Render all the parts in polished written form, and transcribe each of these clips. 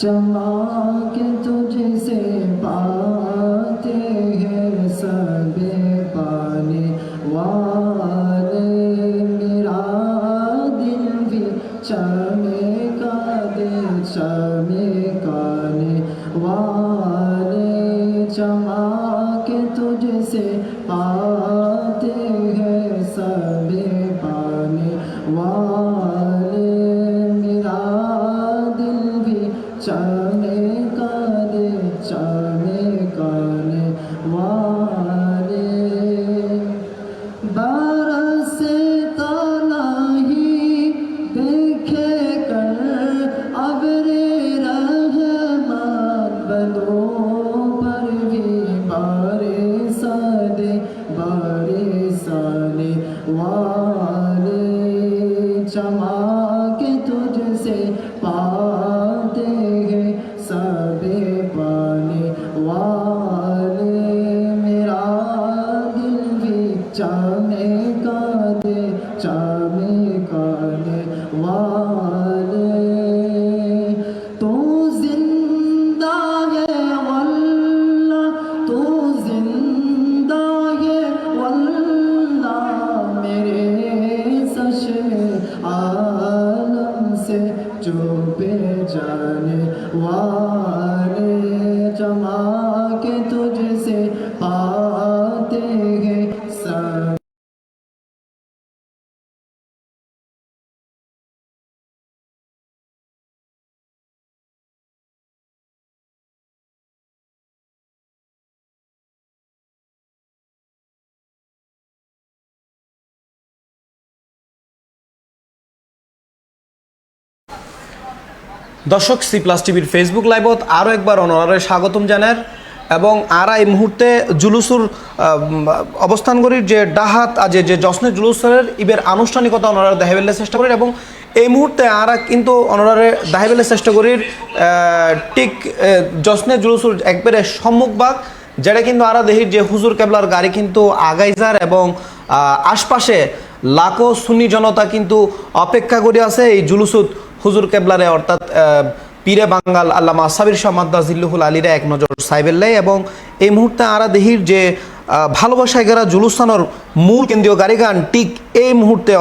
चमक तुझसे पाते हैं सबे पाने वाले, मेरा दिल भी चमका दे चमकाने वाले। चमक तुझसे पाते हैं सबे पाने वाले, मेरा दिल भी चमका दे चमकाने वाले। बरसता नहीं देखे कर अब्रे रहमत, बंदों पर भी बारिश दे वाले। चमक तुझसे पाते हैं सबे पाने वाले, मेरा दिल भी चमका दे चमकाने वाले। तू जिंदा है वल्लाह, तू जिंदा है वल्लाह, मेरे चश्मे आलम से चुपे जाने वाले। चमक तुझसे पाते हैं सब। দর্শক সি প্লাস টিভির ফেসবুক লাইভত আরও একবার অনরারে স্বাগতম জানার এবং আরা এই মুহূর্তে জুলুসুর অবস্থান করি যে ডাহাত আজ যে জশ্নে জুলুসের ইবের আনুষ্ঠানিকতা অনরারে দেখাবেলে চেষ্টা করি এবং এই মুহূর্তে আরা কিন্তু অনরারে দেখাবেলে চেষ্টা করি ঠিক জশ্নে জুলুসুর একবারে সম্মুখভাগ, যেটা কিন্তু আরা দেখির যে হুজুর কেবলার গাড়ি কিন্তু আগাই যার এবং আশপাশে লাখো সুন্নি জনতা কিন্তু অপেক্ষা করে আছে এই জুলুসুত হুজুর কেবলারে অর্থাৎ পীরে বাঙ্গাল আল্লামা সাবির শাহ মাদ্দাজিল্লুহুল আলীরা এক নজর সাইবেল্লাই। এবং এই মুহূর্তে আরা দেহির যে ভালোবাসায় গেরা জুলুস্থানোর মূল কেন্দ্রীয় গাড়িগান ঠিক এই মুহূর্তে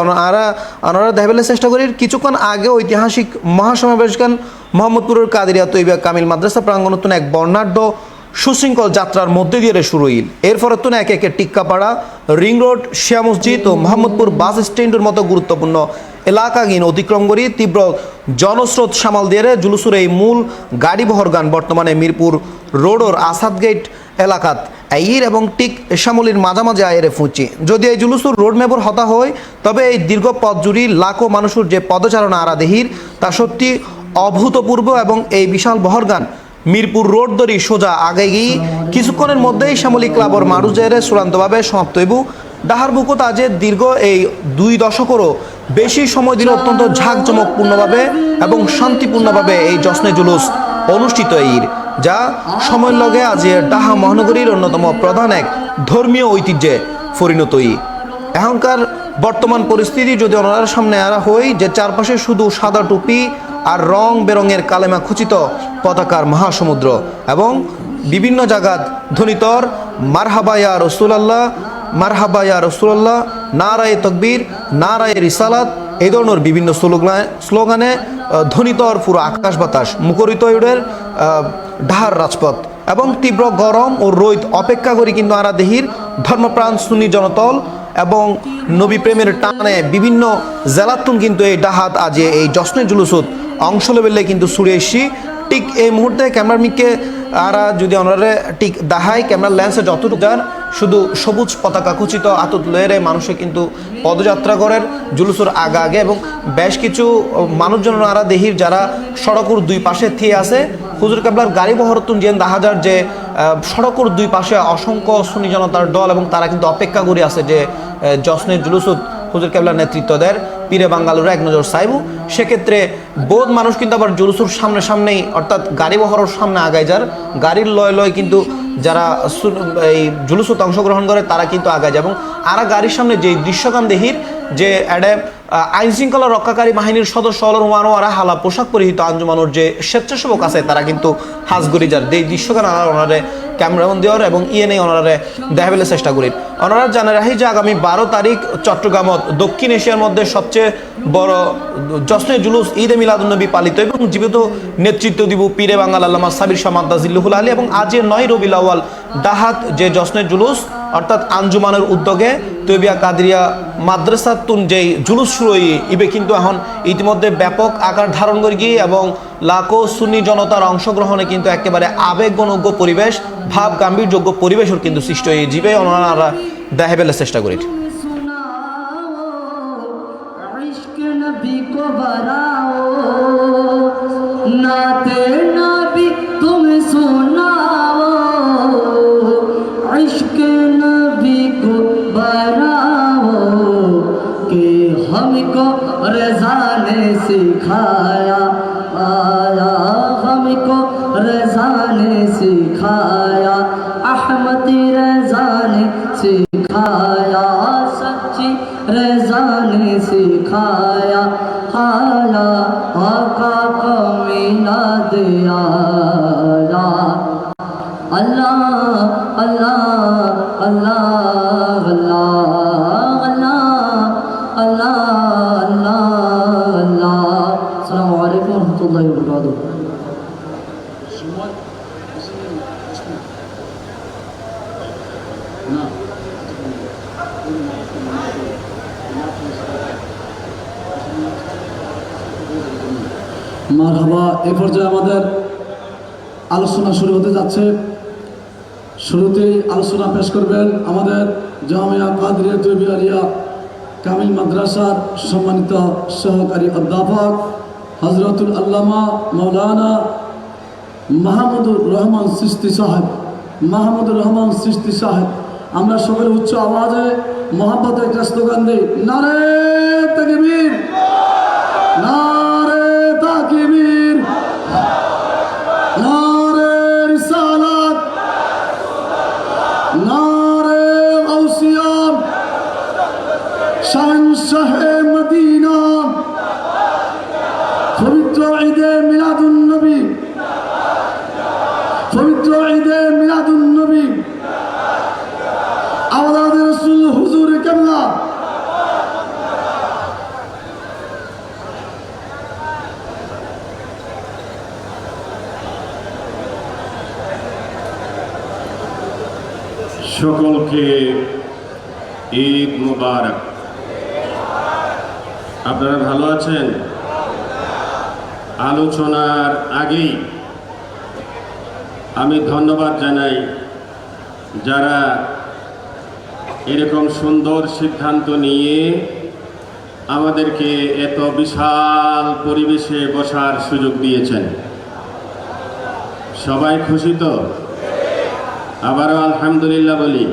আনারা দেখাবেলে চেষ্টা করি। কিছুক্ষণ আগে ঐতিহাসিক মহাসমাবেশ গান মোহাম্মদপুরের কাদেরিয়া তৈবা কামিল মাদ্রাসা প্রাঙ্গণত্ব এক বর্ণাঢ্য সুশৃঙ্খল যাত্রার মধ্যে দিয়ে শুরু হইল। এরপর তো একে একে টিক্কাপাড়া, রিং রোড, শিয়া মসজিদ ও মোহাম্মদপুর বাস স্ট্যান্ডের মতো গুরুত্বপূর্ণ এলাকাগিন অতিক্রম করি তীব্র জনস্রোত সামাল দিয়ে জুলুসুর এই মূল গাড়ি বহরগান বর্তমানে মিরপুর রোডর আসাদ গেট এলাকাত আইর এবং টিক শ্যামলির মাঝামাঝি আয়েরে ফুঁচি। যদি এই জুলুসুর রোড ম্যাপর হতা হয় তবে এই দীর্ঘ পথ জুড়ি লাখো মানুষের যে পদচারণা আরা দেহির তা সত্যি অভূতপূর্ব এবং এই বিশাল বহরগান মিরপুর রোড ধরি সোজা আগে গিয়ে কিছুক্ষণের মধ্যেই শ্যামলী ক্লাবর মারুজের চূড়ান্তভাবে সমাপ্ত হইব। ডাহার বুকুত আজে দীর্ঘ এই 2 দশকেরও বেশি সময় দিন অত্যন্ত ঝাঁকজমকপূর্ণভাবে এবং শান্তিপূর্ণভাবে এই জশ্নে জুলুস অনুষ্ঠিত হইর, যা সময়ের লগে আজ ডাহা মহানগরীর অন্যতম প্রধান এক ধর্মীয় ঐতিহ্যে পরিণত হই। এখনকার বর্তমান পরিস্থিতি যদি ওনার সামনে আরা হই যে চারপাশে শুধু সাদা টুপি আর রং বেরঙের কালেমা খচিত পতাকার মহাসমুদ্র এবং বিভিন্ন জায়গাত ধ্বনিতর মারহাবা ইয়া রাসূলুল্লাহ, মারহাবা ইয়া রাসূলুল্লাহ, নারায়ে তাকবীর, নারায়ে রিসালাত এই ধরনের বিভিন্ন স্লোগানে ধ্বনিতর পুরো আকাশ বাতাস মুখরিত ইউডের ঢাহার রাজপথ এবং তীব্র গরম ও রোদ অপেক্ষা করি কিন্তু আরা দেহির ধর্মপ্রাণ সুন্নি জনতল এবং নবী প্রেমের টানে বিভিন্ন জেলাতুন কিন্তু এই ডাহাত আজ এই জশ্নে জুলুসত অংশ লেবেলে কিন্তু ছুড়ে এসছি। ঠিক এই মুহূর্তে ক্যামেরার মিকে আরা যদি ওনারে ঠিক দেখায় ক্যামেরার লেন্সে যতটুকু যান শুধু সবুজ পতাকা খচিত আতত লয়েরে মানুষে কিন্তু পদযাত্রা করেন জুলুসের আগে আগে এবং বেশ কিছু মানুষজন আরা দেহির যারা সড়কের দুই পাশে থিয়ে আছে হুজুর কেবলার গাড়ি বহরতুন যেন দেখা যার যে সড়কের দুই পাশে অসংখ্য সুন্নি জনতার দল এবং তারা কিন্তু অপেক্ষা করে আছে যে জশ্নে জুলুসত হুজুর কেবলার নেতৃত্ব দেয় পীরে বাঙ্গালুরা এক নজর সাইবু। সেক্ষেত্রে বোধ মানুষ কিন্তু আবার জুলুসুর সামনেই অর্থাৎ গাড়ি বহরের সামনে আগায় যার গাড়ির লয় কিন্তু যারা এই জুলুসত অংশগ্রহণ করে তারা কিন্তু আগায় যায় এবং আরা গাড়ির সামনে যে দৃশ্যগান দেহির যে আইন শৃঙ্খলা রক্ষাকারী বাহিনীর সদস্য ওয়ারা হালা পোশাক পরিহিত আঞ্জুমানোর যে স্বেচ্ছাসেবক আছে তারা কিন্তু হাজগরি যার এই দৃশ্যখান ওনারে ক্যামেরাবন্দি এবং ইএনএ ওনারে দেখাবেলে চেষ্টা করি। ওনারা জানা রাখি যে আগামী 12 তারিখ চট্টগ্রামত দক্ষিণ এশিয়ার মধ্যে সবচেয়ে বড় জশ্নে জুলুস ঈদে মিলাদুন্নবী পালিত এবং জীবিত নেতৃত্ব দিব পীরে বাঙ্গাল আল্লামা সাবির শাহ মাদ্দাজিল্লুহুল আলী এবং আজ 9 রবিউল আউয়াল ডাহাত যে জশ্নে জুলুস অর্থাৎ আঞ্জুমানের উদ্যোগে তৈবিয়া কাদরিয়া মাদ্রাসাতুন যেই জুলুস শুরু হয়ে ইবে কিন্তু এখন ইতিমধ্যে ব্যাপক আকার ধারণ করে গিয়ে এবং লাখো সুন্নি জনতার অংশগ্রহণে কিন্তু একেবারে আবেগগণযোগ্য পরিবেশ ভাব গাম্ভীর্যযোগ্য পরিবেশের কিন্তু সৃষ্টি হয়ে যাবে ওনারা দেখা পেলে চেষ্টা করি। हमको रज़ा ने सिखाया आया, हमको रज़ा ने सिखाया, अहमदी रज़ा ने सिखाया, सच्ची रज़ा ने सिखाया, आया आका को मिला दिया अल्लाह अल्लाह अल्लाह अल्लाह अल्लाह अल्लाह अल्लाह। अस्सलामु अलैकुम रहमतुल्लाहि व बरकातुहू। মারহাবা। এই পর্যায়ে আমাদের আলোচনা শুরু হতে যাচ্ছে। শুরুতেই আলোচনা পেশ করবেন আমাদের জামিয়া কাদরিয়া তৈবিয়ারিয়া কামিল মাদ্রাসার সম্মানিত সহকারী অধ্যাপক হযরতুল আল্লামা মাওলানা মাহমুদুর রহমান চিশতি সাহেব। মাহমুদুর রহমান চিশতি সাহেব, আমরা সকলে উচ্চ আওয়াজে মহব্বতে একটা স্লোগান দিই, নারে তাকবীর, নারে তাকবীর, নারে রিসালাত, নারে গাউসিয়া, শাহনশাহে মদিনা, পবিত্র ঈদে মিলাদুন্নবী, পবিত্র ঈদে মিলাদুন্নবী, আওলাদ রাসূল হুজুর কিবলা, সকলকে ঈদ মুবারক। আপনারা ভালো আছেন? আলোচনার আগেই আমি ধন্যবাদ জানাই যারা এরকম সুন্দর সিদ্ধান্ত নিয়ে আমাদেরকে এত বিশাল পরিবেশে বসার সুযোগ দিয়েছেন। সবাই খুশি তো? আবারও আলহামদুলিল্লাহ বলি।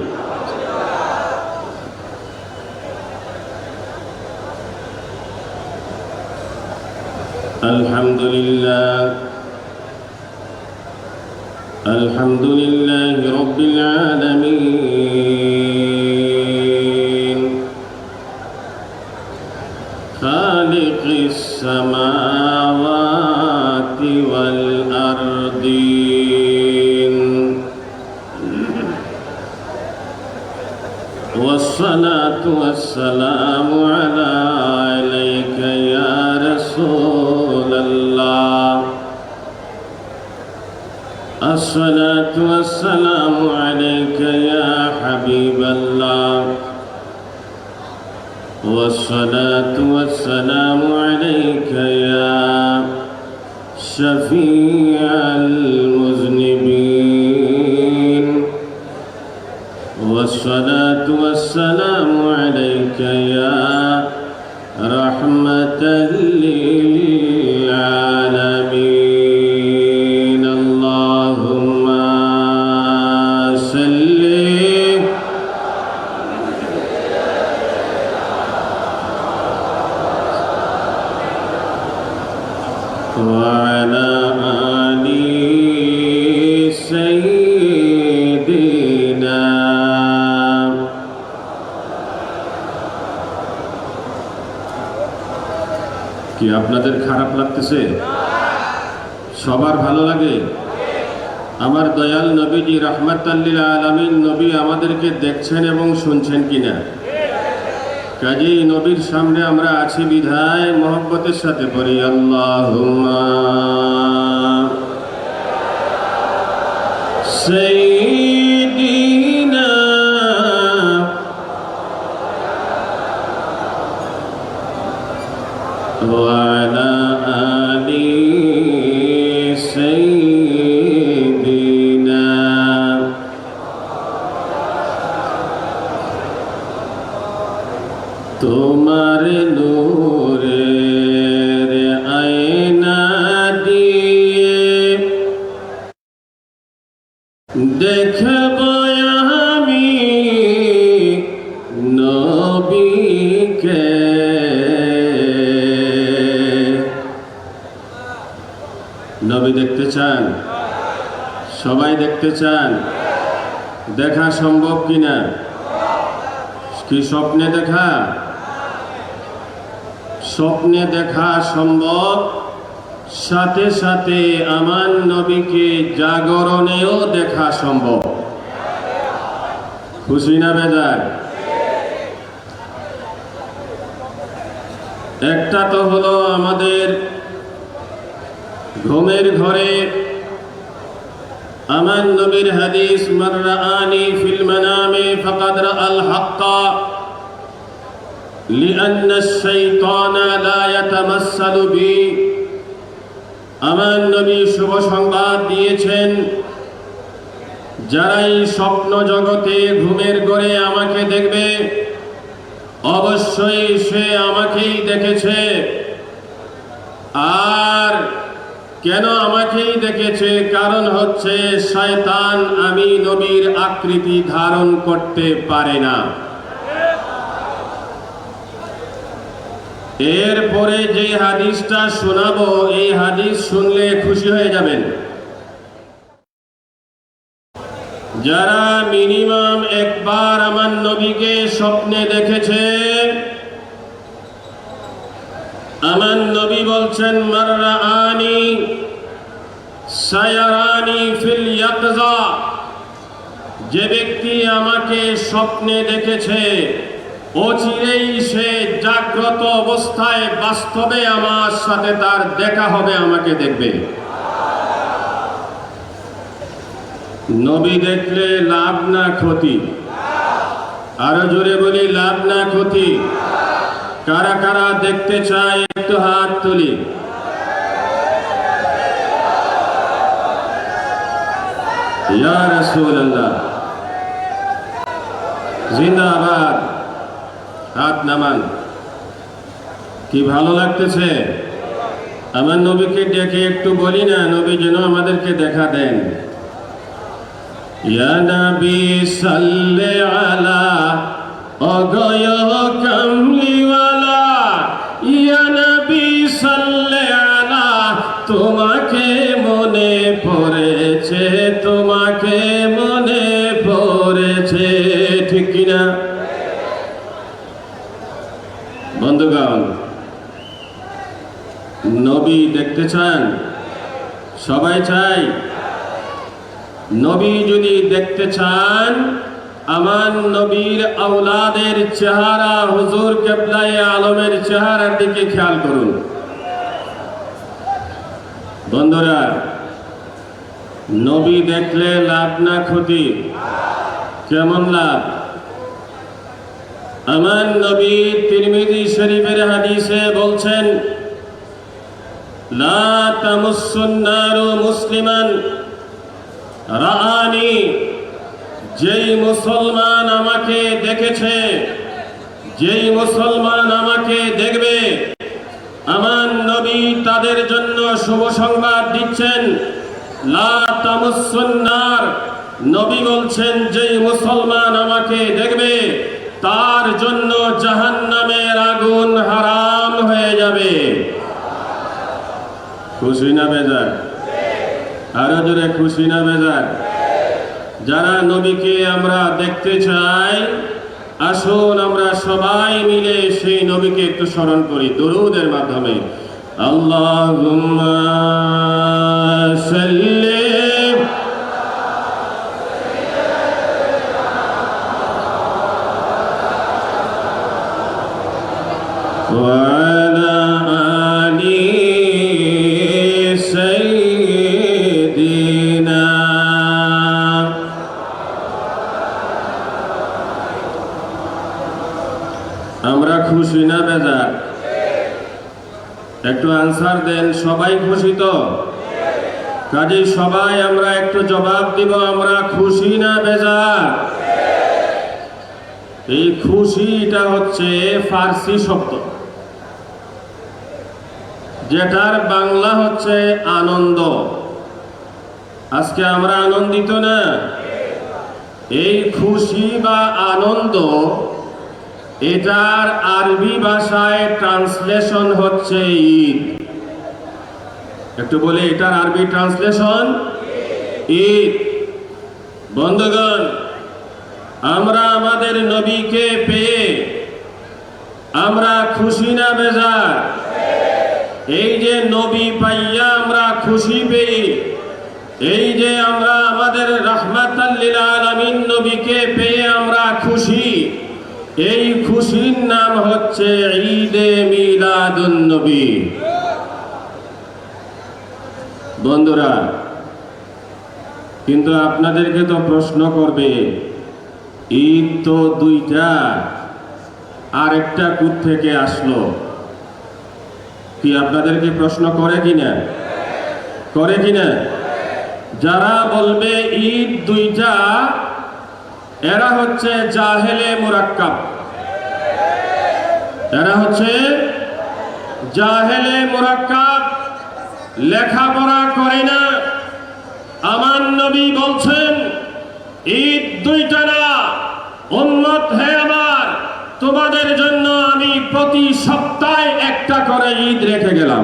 আলহামদুলিল্লাহ আলহামদুলিল্লাহ রাব্বিল আলামিন খালিকিস সামাওয়াতি ওয়াল আরদিন والصلاة والسلام عليك يا رسول الله الصلاة والسلام عليك يا حبيب الله والصلاة والسلام عليك يا شفيع المذنبين والصلاة والسلام عليك يا رحمة للعالمين اللهم صل وعلى آل سيدنا কি আপনাদের খারাপ লাগতেছে? সবার ভালো লাগে? আমার দয়াল নবীজি রাহমাতাল লিল আলামিন নবী আমাদেরকে দেখছেন এবং শুনছেন কিনা? কাজেই নবীর সামনে আমরা আছি বিধায় মহব্বতের সাথে পড়ি আল্লাহুম্মা সাইয়্যিদিনা ওয়া আলা আলি সাইয়্যিদিনা। তোমার নূরের আয়না দিয়ে দেখব আমি নবীকে। নবী দেখতে চান? সবাই দেখতে চান? দেখা সম্ভব কিনা? কি স্বপ্নে দেখা? স্বপ্নে দেখা সম্ভব, সাথে সাথে আমার নবীকে জাগরণেও দেখা সম্ভব। খুশি না বেজার? একটা তো হলো আমাদের ঘুমের ঘরে আমার নবীর হাদিস, মান রাআনি ফিল মানামে ফাকাদ রাআল হাক্কা লিআন্না আশ-শাইতানা লা ইয়াতামাসসালু বি। আমার নবী শুভ সংবাদ দিয়েছেন, যারাই স্বপ্ন জগতে ঘুমের ঘরে আমাকে দেখবে অবশ্যই সে আমাকেই দেখেছে। আর কেন আমাকেই দেখেছে? কারণ হচ্ছে শয়তান আমি নবীর আকৃতি ধারণ করতে পারে না। এরপরে যে হাদিসটা শোনাবো, এই হাদিস শুনলে খুশি হয়ে যাবেন। যারা মিনিমাম একবার আমার নবীকে স্বপ্নে দেখেছে, আমার নবী বলছেন, মান রাআনি সায়ারানি ফিল ইয়াকযা। যে ব্যক্তি আমাকে স্বপ্নে দেখেছে অচিরেই সে জাগ্রত অবস্থায় বাস্তবে আমার সাথে তার দেখা হবে, আমাকে দেখবে। নবী দেখলে লাভ না ক্ষতি? আরো জোরে বলি, লাভ না ক্ষতি? কারা কারা দেখতে চায় একটু হাত তুলি। ইয়া রাসূলুল্লাহ জিন্দাবাদ। হাত নামান। কি ভালো লাগতেছে? আমার নবীকে ডেকে একটু বলি না, নবী যেন আমাদেরকে দেখা দেন। ইয়া নবী সাল্লি আলা অগয় কামলিওয়ালা, ইয়া নবী সাল্লি আলা। তোমাকে মনে পড়েছে, তোমাকে মনে পড়েছে, ঠিক কিনা বন্ধুগণ? নবী দেখতে চান? সবাই চাই? নবী যদি দেখতে চান, আমার নবীর আওলাদের চেহারা, হুজুর কিবলায়ে আলমের চেহারার দিকে খেয়াল করুন। বন্ধুরা, নবী দেখলে লাভ না ক্ষতি? কেমন লাভ? আমার নবী তিরমিজি শরীফের হাদিসে বলছেন, লা তামুসসুন নারু মুসলিমান রাআনি। যেই মুসলমান আমাকে দেখেছে, যেই মুসলমান আমাকে দেখবে, আমার নবী তাদের জন্য শুভ সংবাদ দিচ্ছেন, লা তামুসসুন নার। নবী বলছেন, যেই মুসলমান আমাকে দেখবে তার জন্য জাহান্নামের আগুন হারাম হয়ে যাবে। খুশি না বেজার? আরো জোরে খুশি না বেজার? যারা নবীকে আমরা দেখতে চাই, আসুন আমরা সবাই মিলে সেই নবীকে একটু স্মরণ করি দরুদের মাধ্যমে। আল্লাহুম্মা সাল্লি وعلى آل سيدنا আমরা খুশি না বেজার? একটু আনসার দেন। সবাই খুশি তো? কাজেই সবাই আমরা একটু জবাব দিব, আমরা খুশি না বেজার? এই খুশিটা হচ্ছে ফার্সি শব্দ, যেটার বাংলা হচ্ছে আনন্দ। আজকে আমরা আনন্দিত না? এই খুশি বা আনন্দ, এটার আরবি ভাষায় ট্রান্সলেশন হচ্ছে ঈদ। একটু বলে, এটার আরবি ট্রান্সলেশন ঈদ। বন্ধুগণ, আমরা আমাদের নবীকে পেয়ে আমরা খুশি না বেজার? এই যে নবী পাইয়া আমরা খুশি পেয়ে, এই যে আমরা আমাদের রাহমাতাল লিল আলামিন নবীকে পেয়ে আমরা খুশি, এই খুশির নাম হচ্ছে ঈদে মিলাদুন নবী। বন্ধুরা, কিন্তু আপনাদেরকে তো প্রশ্ন করবে, ঈদ তো দুইটা, আরেকটা কোত্থেকে আসলো? কি আপনাদেরকে প্রশ্ন করে কিনা? করে কিনা? যারা বলবে ঈদ দুইটা, এরা হচ্ছে জাহেলে মুরাক্কাব। এরা হচ্ছে জাহেলে মুরাক্কাব, লেখাপড়া করে না। আমার নবী বলছেন ঈদ দুইটা না, উম্মত হে আমার, তোমাদের জন্য আমি প্রতি সপ্তাহে একটা করে ঈদ রেখে গেলাম।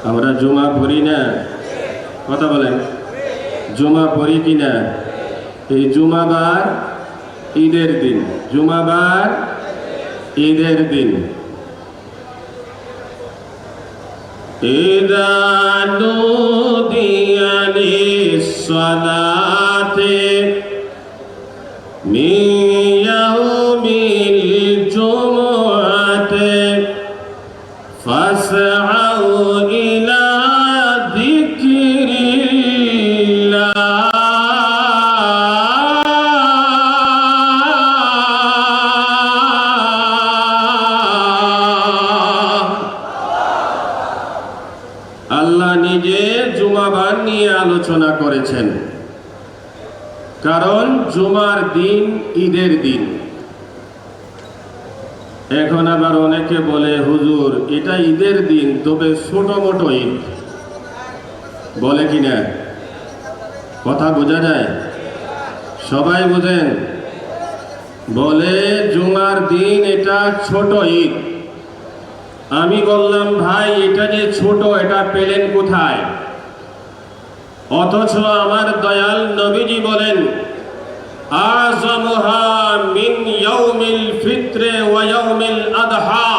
আমরা জুমা পড়ি না? কথা বলেন, জুমা পড়ি কিনা? এই জুমাবার ঈদের দিন, জুমাবার ঈদের দিন। ইযা নুদিয়া লিস-সালাতি মিন ইয়াউমিল জুমআতি ফাসআউ ইলা আল্লাহ নিজে জুমাবার নিয়ে আলোচনা করেছেন, কারণ জুমার দিন ঈদের দিন। এখন আবার অনেকে বলে, হুজুর এটা ঈদের দিন, তবে ছোট মোটো ঈদ। বলে কিনা? কথা বোঝা যায়? সবাই বোঝেন? বলে জুমার দিন এটা ছোট ঈদ। আমি বললাম, ভাই এটা যে ছোট, এটা পেলেন কোথায়? অথচ আমার দয়াল নবীজি বলেন, আযমুহা মিন ইয়াউমিল ফিত্রে ওয়া ইয়াউমিল আদহা।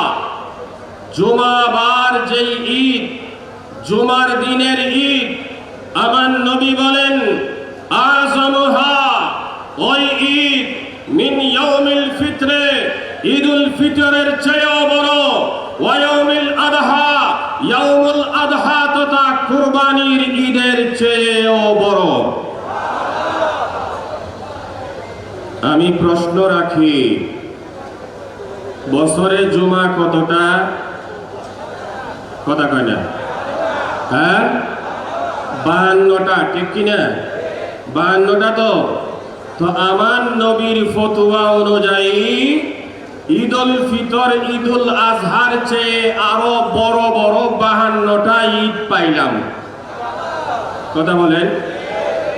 জুমাবার যেই ঈদ, জুমার দিনের ঈদ, আমার নবী বলেন আযমুহা, ওই ঈদ মিন ইয়াউমিল ফিত্রে, ঈদুল ফিতরের চেয়েও বড়, ওয়া ইয়াউমিল আদহা, ইয়াউমুল আদহা তথা কুরবানির ঈদের চেয়েও বড়। আমি প্রশ্ন রাখি, বছরে জুমা কতটা? কথা কয় না? হ্যাঁ, 52টা, ঠিক কিনা? 52টা তো আমার নবীর ফতোয়া অনুযায়ী ঈদুল ফিতর, ঈদুল আজহার চেয়ে আরো বড় বড় 52টা ঈদ পাইলাম। কথা বলেন,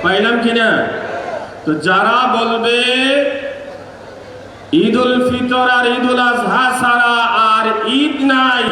পাইলাম কিনা? তো যারা বলবে ঈদুল ফিতর আর ঈদুল আজহা ছাড়া আর ঈদ নাই,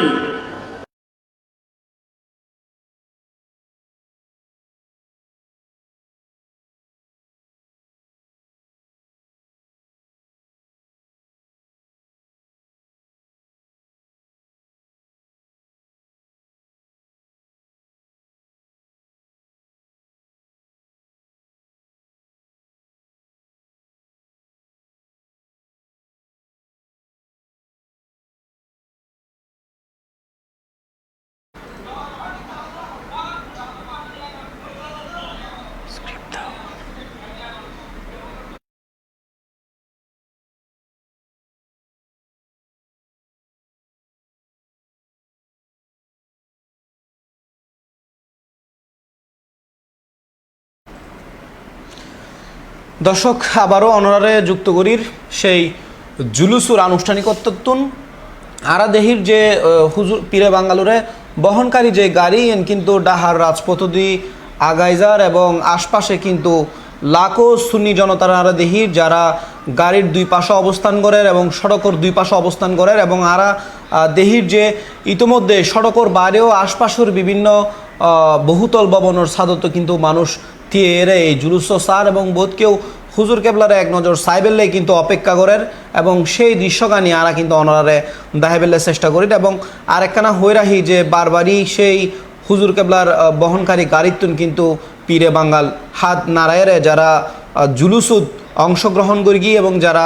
দর্শক আবারও অনারে যুক্ত করির সেই জুলুসুর আনুষ্ঠানিকত্বতুন আরা দেহির যে হুজুর পীরে বাঙ্গালুরে বহনকারী যে গাড়ি এন কিন্তু ডাহার রাজপথদি আগাইজার এবং আশপাশে কিন্তু লাখো সুন্নি জনতার আরা দেহির যারা গাড়ির দুই পাশে অবস্থান করেন এবং সড়কর দুই পাশে অবস্থান করেন এবং আরা দেহির যে ইতিমধ্যে সড়কর বাইরেও আশপাশের বিভিন্ন বহুতল ভবনের সাদত কিন্তু মানুষ দিয়ে এরে এই জুলুস সার এবং বোধকেও হুজুর কেবলারে এক নজর সাইবেললে কিন্তু অপেক্ষা করেন এবং সেই দৃশ্যগানি আরা কিন্তু অনারে দাহেবেললে চেষ্টা করি এবং আরেকখানা হয়ে রাহি যে বারবারই সেই হুজুর কেবলার বহনকারী গাড়িতুন কিন্তু পীরে বাঙ্গাল হাত নারায়ণে যারা জুলুসুদ অংশগ্রহণ করি গিয়ে এবং যারা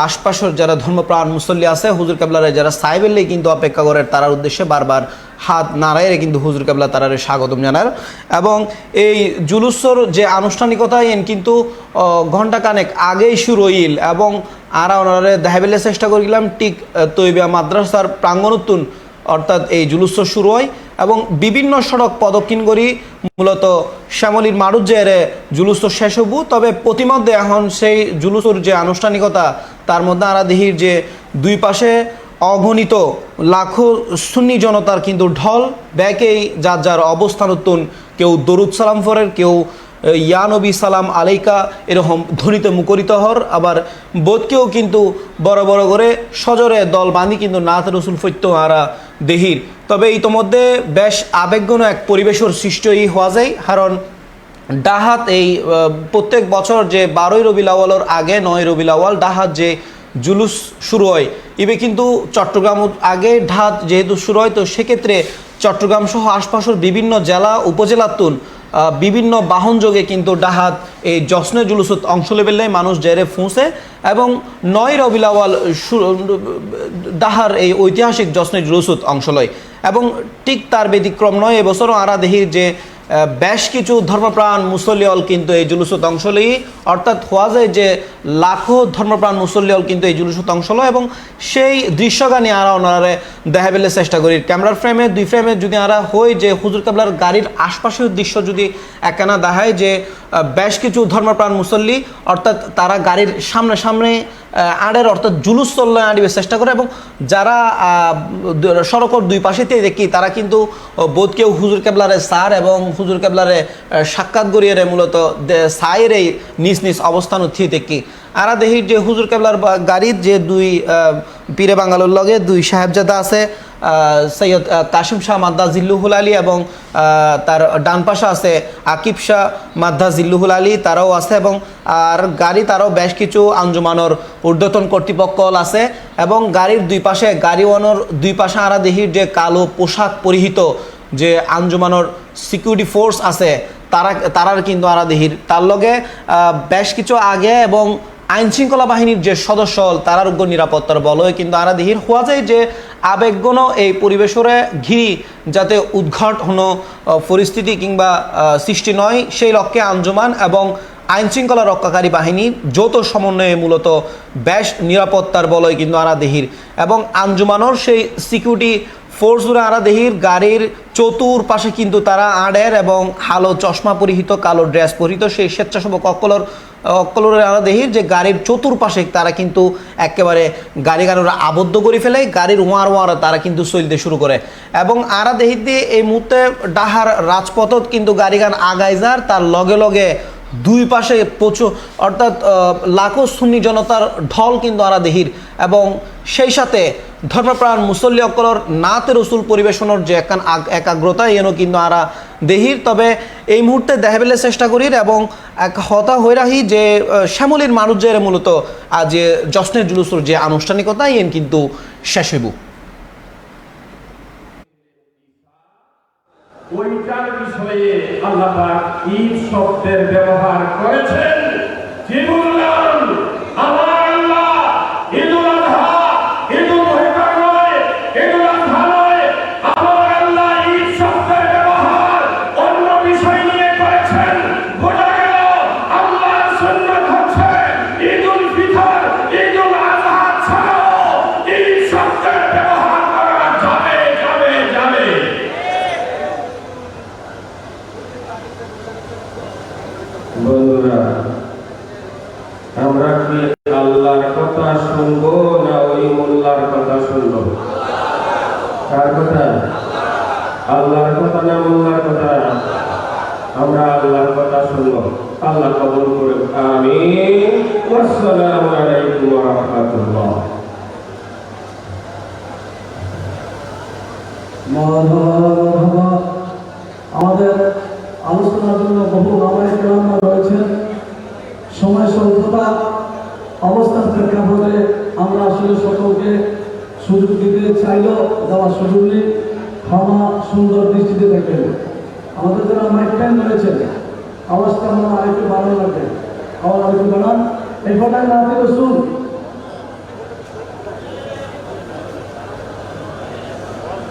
আশপাশের যারা ধর্মপ্রাণ মুসল্লি আছে হুজুর কেবলারে যারা সাইবেললে কিন্তু অপেক্ষা করে তার উদ্দেশ্যে বারবার হাত নারায়ণে কিন্তু হুজুর কেবলা তারারে স্বাগতম জানার এবং এই জুলুসর যে আনুষ্ঠানিকতা এন কিন্তু ঘণ্টাখানেক আগেই শুরু হইল এবং আরা ওনারে দেখাবেলে চেষ্টা করিলাম ঠিক তৈবিয়া মাদ্রাসার প্রাঙ্গণতুন অর্থাৎ এই জুলুসর শুরু হয় এবং বিভিন্ন সড়ক প্রদক্ষিণ করি মূলত শ্যামলীর মারুত যে জুলুসর শেষ হবু তবে প্রতিমধ্যে এখন সেই জুলুসর যে আনুষ্ঠানিকতা তার মধ্যে আরা দেহির যে দুই পাশে অগণিত লাখো সুন্নি জনতার কিন্তু ঢল ব্যাকেই যার যার অবস্থানতুন কেউ দরুদ সালাম ফরের কেউ ইয়া নবী সালাম আলাইকা এরকম ধ্বনিতে মুখরিত হর আবার বোধকেও কিন্তু বড় বড় করে সজরে দল বাঁধি কিন্তু নাথ রসুল ফৈত্য আরা দেহির তবে ইতোমধ্যে বেশ আবেগঘন এক পরিবেশের সৃষ্টি হওয়া যায় কারণ ডাহাত এই প্রত্যেক বছর যে 12ই রবিউল আউয়ালের আগে 9ই রবিউল আউয়াল ডাহাত যে জুলুস শুরু হয় ইবে কিন্তু চট্টগ্রাম আগে ঢাত যেহেতু শুরু হয় তো সেক্ষেত্রে চট্টগ্রাম সহ আশপাশের বিভিন্ন জেলা উপজেলাতুন বিভিন্ন বাহন যোগে কিন্তু ডাহাত এই জশ্নে জুলুসত অংশ লেবেলে মানুষ জেরে ফুঁসে এবং 9ই রবিউল আউয়াল ডাহার এই ঐতিহাসিক জশ্নে জুলুসত অংশ লয় এবং ঠিক তার ব্যতিক্রম নয় এবছরও আরা দেহির যে বেশ কিছু ধর্মপ্রাণ মুসল্লিয়ল কিন্তু এই জুলুসত অংশ লই অর্থাৎ হওয়া যায় যে লাখো ধর্মপ্রাণ মুসল্লিয়ল কিন্তু এই জুলুসত অংশ লয় এবং সেই দৃশ্যগানি আরা ওনারে দেখাবেলে চেষ্টা করি ক্যামেরার ফ্রেমে দুই ফ্রেমে যদি আরা হই যে হুজুর কাবলার গাড়ির আশপাশের দৃশ্য যদি একখানা দেখায় যে বেশ কিছু ধর্মপ্রাণ মুসল্লি অর্থাৎ তারা গাড়ির সামনে সামনে আড়ের অর্থাৎ জুলুস চল্লে আড়িবে চেষ্টা করে এবং যারা সড়কর দুই পাশেতে দেখি তারা কিন্তু বোধকেও হুজুর কেবলারে সার এবং হুজুর কেবলারে সাক্ষাৎ গড়িয়ে মূলত সায়ের এই নিজ নিজ অবস্থান উঠিয়ে দেখি আরা দেহির যে হুজুর কেবলার গাড়ির যে দুই পীরে বাঙ্গালোর লগে দুই সাহেবজাদা আছে সৈয়দ কাশিম শাহ মাদ্দা জিল্লুহুল আলী এবং তার ডান পাশে আছে আকিব শাহ মাদ্দা জিল্লুহুল আলী তারাও আছে এবং আর গাড়ি তারাও বেশ কিছু আঞ্জুমানোর ঊর্ধ্বতন কর্তৃপক্ষ আছে এবং গাড়ির দুই পাশে গাড়িওয়ানোর দুই পাশে আরা দেহির যে কালো পোশাক পরিহিত যে আঞ্জুমানোর সিকিউরিটি ফোর্স আছে তারার কিন্তু আরা দেহির তার লগে বেশ কিছু আগে এবং আইন শৃঙ্খলা বাহিনীর যে সদস্য তারার উগ্র নিরাপত্তার বলয় কিন্তু আরা দেহির হওয়া যায় যে আবেগঘন এই পরিবেশরে ঘিরি যাতে উদ্ঘাট হনো পরিস্থিতি কিংবা সৃষ্টি নয় সেই লক্ষ্যে আঞ্জুমান এবং আইন শৃঙ্খলা রক্ষাকারী বাহিনী যৌথ সমন্বয়ে মূলত বেশ নিরাপত্তার বলয় কিন্তু আরা দেহির এবং আঞ্জুমানোর সেই সিকিউরিটি ফোর্সরা আরা দেহির গাড়ির চতুর্পাশে কিন্তু তারা আড়ের এবং হালো চশমা পরিহিত কালো ড্রেস পরিহিত সেই স্বেচ্ছাসেবক অকলরের আরা দেহির যে গাড়ির চতুর্পাশে তারা কিন্তু একেবারে গাড়িওয়ালা আবদ্ধ করে ফেলে গাড়ির ওয়ার তারা কিন্তু চলতে শুরু করে এবং আরা দেহির দিয়ে এই মুহূর্তে ডাহার রাজপথত কিন্তু গাড়িগান আগায় যার তার লগে লগে দুই পাশে প্রচুর অর্থাৎ লাখো সুন্নি জনতার ঢল কিন্তু আরা দেহির এবং সেই সাথে ধর্মপ্রাণ মুসল্লি অকলর নাতে রসুল পরিবেশনের যে একাগ্রতা এনও কিন্তু আরা দেহির তবে এই মুহূর্তে দেখাবেলে চেষ্টা করির এবং এক হতা হয়ে রাহি যে শ্যামলীর মানুষ যে মূলত আজ জশ্নের জুলুসের যে আনুষ্ঠানিকতা এন কিন্তু শেষ হইব ওইটার বিষয়ে আল্লাহ পাক ঈদ শব্দের ব্যবহার করেছেন কি বললাম আমার আল্লাহ ঈদুল আযহা ঈদুল মুহররম নয় ঈদুল আযহা নয় আমার আল্লাহ ঈদ শব্দের ব্যবহার অন্য বিষয় নিয়ে করেছেন বোঝা গেল আল্লাহর সুন্নাত হচ্ছে ঈদুল ফিতর ঈদুল আযহা ছাড়াও ঈদ শব্দের ব্যবহার করা যাবে যাবে যাবে বন্ধুরা ওই মোল্লার কথা শুনলো? কার কথা? আল্লাহর কথা না মোল্লার কথা? আমরা আল্লাহর কথা শুনবো। আল্লাহ কবুল করুন, আমিন। আসসালামু আলাইকুম ওয়া রাহমাতুল্লাহ। মারহাবা। আমাদের আলোচনার জন্য বহু আমায় কেরামরা রয়েছেন। সময় স্বল্পতা অবস্থার প্রেক্ষাপটে আমরা আসলে সকলকে সুযোগ দিতে চাইলেও দেওয়ার সুযোগ নেই। ক্ষমা সুন্দর দৃষ্টিতে দেখবেন। আমাদের যারা মাইক টাইম রয়েছে, আওয়াজটা আমরা আরেকটু বাড়ানো লাগবে। আওয়াজ আরেকটু বাড়ান। এই ফটায় নাতি রসুল।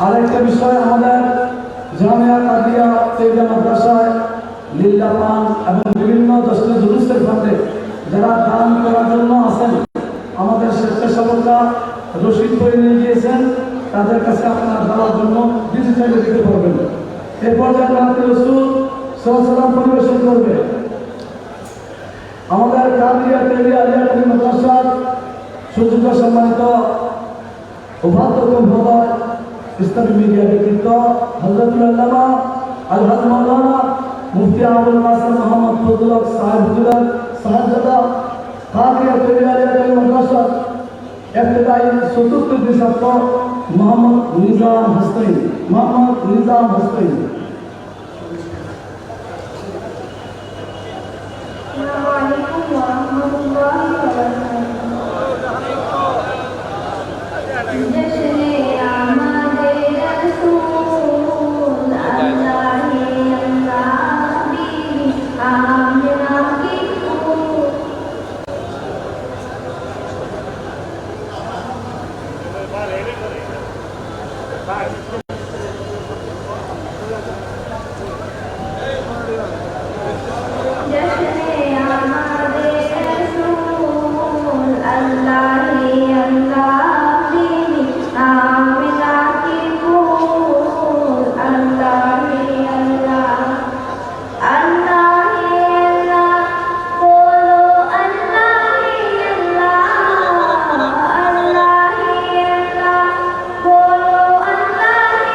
আরেকটা বিষয়, আমাদের জামিয়া কাদিয়া তেজা মাদ্রাসায় লিল্লাহ পান এবং বিভিন্ন দশটি জুলুসের ফান্ডে যারা দান করার জন্য আছেন, আমাদের স্বেচ্ছাসেবকরা রসিদ করে নিয়ে গিয়েছেন। তাদের কাছে আপনারা দেওয়ার জন্য ডিজিটালে দিতে পারবেন। এই পর্যায়ে নাতি রসুল সাল্লাল্লাহু পরিবেশন করবে। আমাদের কাদিয়া তেজা আলিয়া মাদ্রাসার সুযোগ্য সম্মানিত উপাধ্যক্ষ মহোদয়, ইসলামী মিডিয়া ব্যক্তিত্ব হযরতুল আল্লামা আলহাজ মাওলানা মুফতি আবুল কাসেম মোহাম্মদ ফজলুল হক সাহেব সাহায্যতা কাদিয়া তেজা আলিয়া মাদ্রাসা ইবতিদায়ী চতুর্থ ছাত্র মোহাম্মদ নিজাম হোসেন। আসসালামু আলাইকুম ওয়া রাহমাতুল্লাহি ওয়া বারাকাতুহু। জশনে আমাদের রাসূল আল্লাহি আল্লাহ বিবি আমিনা কি ফুল। জশনে আমাদের রাসূল আল্লাহি আল্লাহ বিবি আমিনা কি ফুল। আল্লাহি আল্লাহ আল্লাহি আল্লাহ বলো, আল্লাহি আল্লাহ আল্লাহি আল্লাহ বলো, আল্লাহি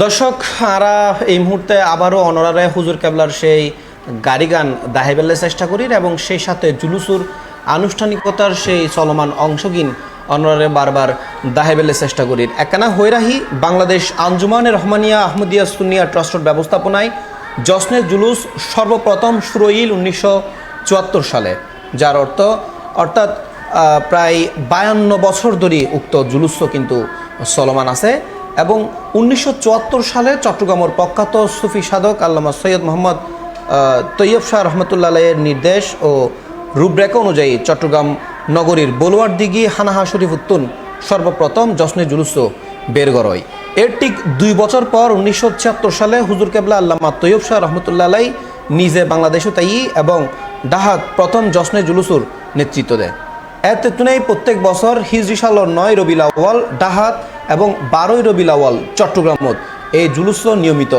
দর্শক, আমরা এই মুহূর্তে আবারও অনরারে হুজুর কেবলার সেই গাড়ি গান দাহেবেলের চেষ্টা করি এবং সেই সাথে জুলুসুর আনুষ্ঠানিকতার সেই চলমান অংশগিন অনরারে বারবার দাহেবেলের চেষ্টা করি। একখানা হৈরাহি বাংলাদেশ আঞ্জুমানে রহমানিয়া আহমদিয়া সুন্নিয়া ট্রাস্টের ব্যবস্থাপনায় জশ্নে জুলুস সর্বপ্রথম শুরুইল 1974 সালে, যার অর্থাৎ প্রায় 52 বছর ধরে উক্ত জুলুস কিন্তু চলমান আছে। এবং 1974 সালে চট্টগ্রামের প্রখ্যাত সুফি সাধক আল্লামা সৈয়দ মোহাম্মদ তৈয়ব শাহ রহমতুল্লাহের নির্দেশ ও রূপরেখা অনুযায়ী চট্টগ্রাম নগরীর বলুয়ারদিঘি হানাহা শরীফ উত্তুন সর্বপ্রথম জশ্নে জুলুস বের করয়। এর ঠিক 2 বছর পর 1976 সালে হুজুর কেবলা আল্লামা তৈয়ব শাহ রহমতুল্লাহ নিজে বাংলাদেশও তাই এবং ডাহাত প্রথম জশ্নে জুলুসুর নেতৃত্ব দেয়। এর তেতুনেই প্রত্যেক বছর হিজরি সালের 9 রবিউল আউয়াল ডাহাত এবং 12 রবিউল আউয়াল চট্টগ্রামত এই জুলুস নিয়মিত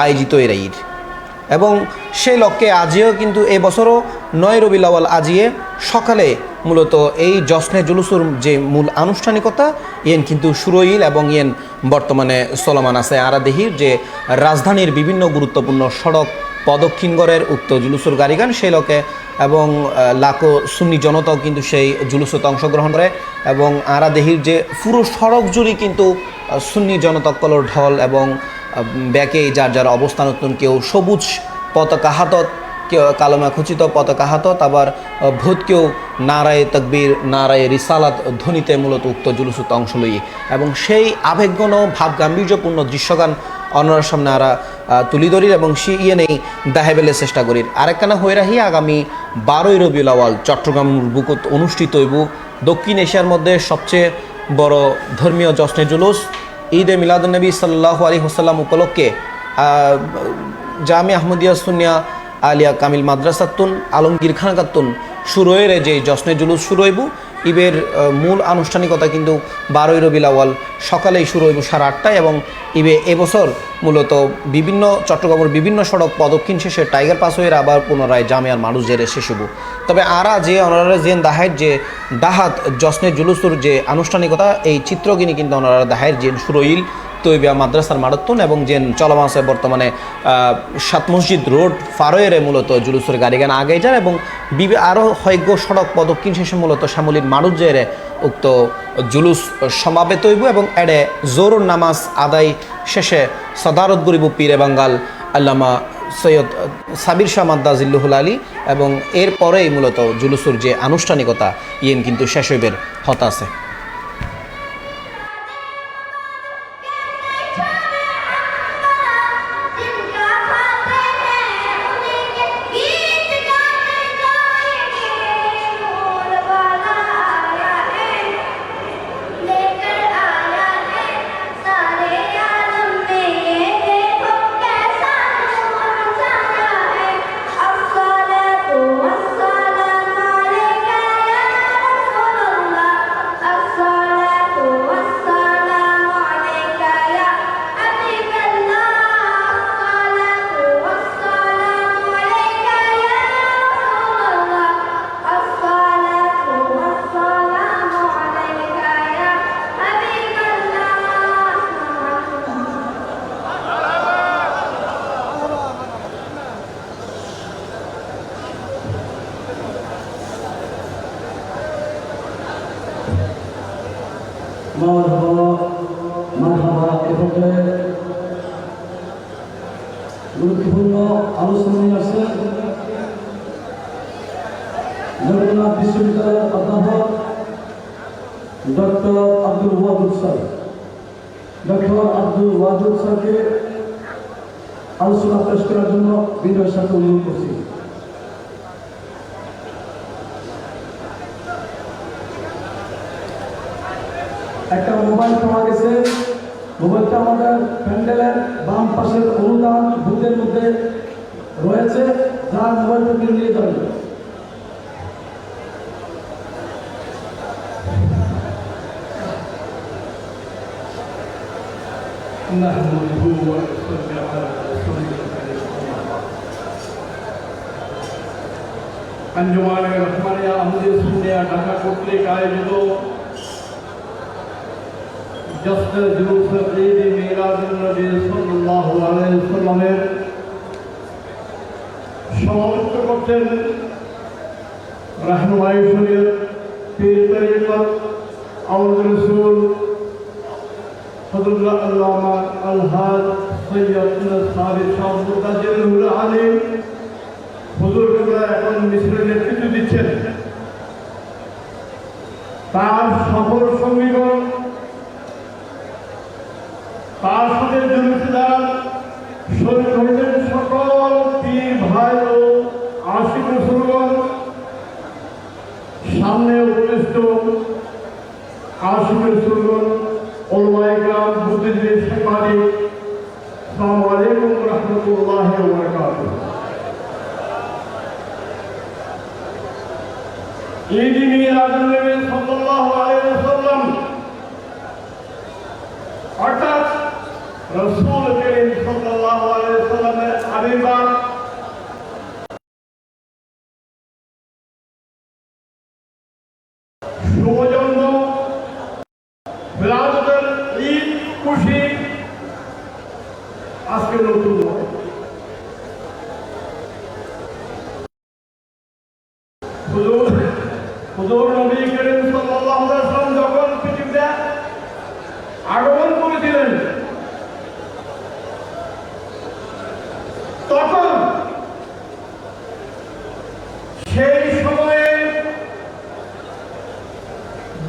আয়োজিত এরাইর এবং সেই লক্ষ্যে আজিও কিন্তু এই বছরও 9 রবিউল আউয়াল আজিয়ে সকালে মূলত এই জশ্নে জুলুসুর যে মূল আনুষ্ঠানিকতা ইয়েন কিন্তু শুরুইল এবং ইয়েন বর্তমানে চলমান আছে। আরা দেহির যে রাজধানীর বিভিন্ন গুরুত্বপূর্ণ সড়ক প্রদক্ষিণগড়ের উক্ত জুলুসুর গাড়িগান সেই লক্ষ্যে এবং লাখো সুন্নি জনতাও কিন্তু সেই জুলুসতে অংশগ্রহণ করে এবং আরা দেহির যে পুরো সড়ক জুড়ে কিন্তু সুন্নি জনতাকলর ঢল এবং ব্যাকে যার যার অবস্থান কেউ সবুজ পতাকা হাতত, কেউ কালমা খচিত পতাকা হাতত, আবার ভূত কেউ নারায়ে তকবীর নারায়ে রিসালাত ধ্বনিতে মূলত উক্ত জুলুসতে অংশ লই এবং সেই আবেগঘন ভাব গাম্ভীর্যপূর্ণ দৃশ্যগান অন্যর সামনে আরা তুলি ধরির এবং সে ইয়ে নেই দাহেবেলের চেষ্টা করির। আরেকখানা হয়ে রাহি আগামী 12 রবিউল আউয়াল চট্টগ্রাম বুকুত অনুষ্ঠিত হইব দক্ষিণ এশিয়ার মধ্যে সবচেয়ে বড় ধর্মীয় জশ্নে জুলুস ঈদে মিলাদুন্নবী সাল্লাল্লাহু আলাইহি ওয়াসাল্লাম উপলক্ষে জামি আহমদিয়া সুন্নিয়া আলিয়া কামিল মাদ্রাসাতুন আলমগীর খানাকাতুন শুরু হয়ে যে জশ্নে জুলুস শুরু হইব। ঈদের মূল আনুষ্ঠানিকতা কিন্তু 12 রবিউল আউয়াল সকালেই শুরু হইব 8:30টায় এবং ইবে এবছর মূলত বিভিন্ন চট্টগ্রামের বিভিন্ন সড়ক প্রদক্ষিণ শেষে টাইগার পাস হয়ে আবার পুনরায় জামিয়ার মানুষ জেরে শেষ হইব। তবে আরা যে ওনারা যে দাহের যে ডাহাত জশ্নে জুলুসুর যে আনুষ্ঠানিকতা এই চিত্রগিনি কিন্তু ওনারা দাহের যে শুরুইল তৈবিয়া মাদ্রাসার মারাত্তন এবং যে চলমান আছে বর্তমানে 7 মসজিদ রোড ফারোয়েরে মূলত জুলুসের গাড়িগান আগে যায় এবং আরও হয়জ্ঞ সড়ক প্রদক্ষিণ শেষে মূলত শ্যামলীর মানুষ জেরে উক্ত জুলুস সমাবেত হইব এবং এডে জোরুর নামাজ আদায় শেষে সদারত গরিব পীরে বাঙ্গাল আল্লামা সৈয়দ সাবির শাহ মাদ্দা জিল্লুহুল আলী এবং এরপরেই মূলত জুলুসের যে আনুষ্ঠানিকতা ইয়েন কিন্তু শেষ হইবের হতা আছে। গুরুত্বপূর্ণ আলোচনা নিয়ে আসছেন জগন্নাথ বিশ্ববিদ্যালয়ের অধ্যাপক doctor Abdul Wadud sir. Doctor Abdul Wadud স্যারকে আলোচনা পেশ করার জন্য বিনয়ের সাথে অনুরোধ করছি। একটা মোবাইল পাওয়া গেছে, মোবাইলটা আমাদের প্যান্ডেলের বাম পাশের অনুদান বুথের মধ্যে রয়েছে, যার মোবাইলটা নিয়ে যাবে। আঞ্জুমানে রহমানিয়া আহমদিয়া সুন্নিয়া ঢাকা কর্তৃক আয়োজিত জশ্নে জুলুস ঈদ মিলাদুন নবী সাল্লাল্লাহু আলাইহি ওয়াসাল্লামের সমাপ্ত করতেন রাহনুমাই শরীয়ত পীর তরিকত আমাদের রাসূল হযরত আল্লামা আল-হাজ সৈয়দ সাবির শাহ মুতাজিরুল আলিম হুজুর কেবলা এখন মিছিলের নেতৃত্ব দিচ্ছেন। তার সফর সঙ্গীগণ, তার সাথে জনতার শরীর হইলেন সকল পীর ভাই ও আশিক রাসূলগণ। সামনে উপস্থিত আশিক রাসূলগণ, উলামায়ে কেরাম, বুদ্ধিজীবী, সাংবাদিক, আসসালামু আলাইকুম ওয়া রাহমাতুল্লাহি ওয়া বারাকাতুহু। ঈদ মিলাদুন নবী সাল্লাল্লাহু আলাইহি ওয়াসাল্লাম অর্থাৎ রাসূল করিম সাল্লাল্লাহু আলাইহি ওয়াসাল্লামের আবির্ভাব শুভজন্ম, মিলাদুল ঈদ, খুশি আজকে নতুন হুজুর নবী করিম সাল্লাল্লাহু আলাইহি ওয়াসাল্লাম যখন পৃথিবীতে আগমন করেছিলেন তখন সেই সময়ে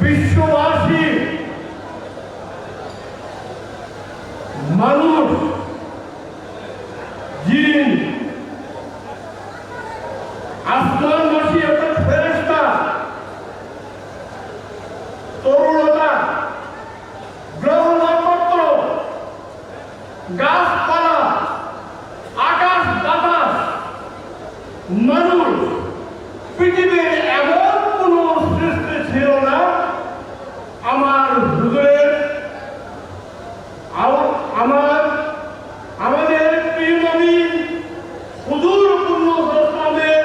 বিশ্ববাসী মানুষ, জিন, আসমানবাসী অর্থাৎ ফেরেশতা, তরুণতা, গ্রহ নক্ষত্র, গাছপালা, আকাশ বাতাস, মানুষ, পৃথিবীর এমন কোন সৃষ্টি ছিল না আমার হুজুরের আমাদের প্রিয় নবী হুজুর পুণ্যস্থানের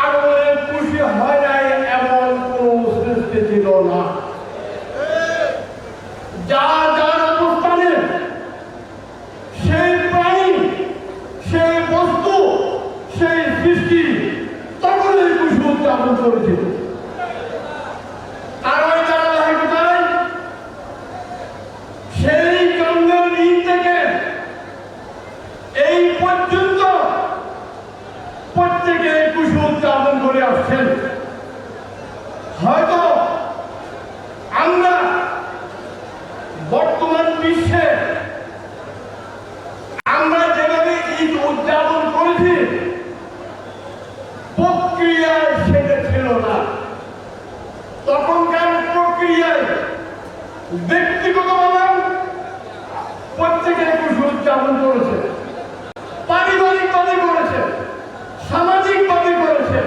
আগমনে খুশি হয় নাই এমন কোন সৃষ্টি ছিল না। যার অবস্থানে সেই প্রাণী, সেই বস্তু, সেই সৃষ্টি তখনই খুশি উদযাপন করেছিল। তারাই ধারাবাহিকতায় সেই জন্মের দিন থেকে এই পর্যন্ত প্রত্যেকে খুশি উদযাপন করে আসছেন। হয়তো আমরা বর্তমান বিশ্বে আমরা যেভাবে ঈদ উদযাপন করেছি প্রক্রিয়ায় সেটা ছিল না। তখনকার প্রক্রিয়ায় ব্যক্তিগতভাবে প্রত্যেকে খুশি উদযাপন করেছে, পারিবারিকভাবে করেছে, সামাজিকভাবে করেছে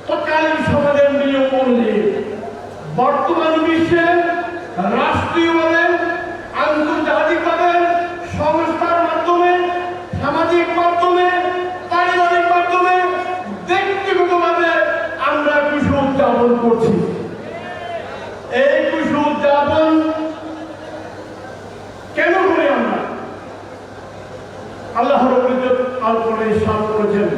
তৎকালীন সমাজের নিয়ম অনুযায়ী। বর্তমান বিশ্বে রাষ্ট্রীয়ভাবে, আন্তর্জাতিকভাবে, সংস্থার মাধ্যমে, সামাজিক মাধ্যমে, পারিবারিক মাধ্যমে, ব্যক্তিগতভাবে আমরা খুশি উদযাপন করছি। এই খুশি উদযাপন কেন করি আমরা? আল্লাহ রাব্বুল ইজ্জত আল কোরআনে ইরশাদ করেছেন,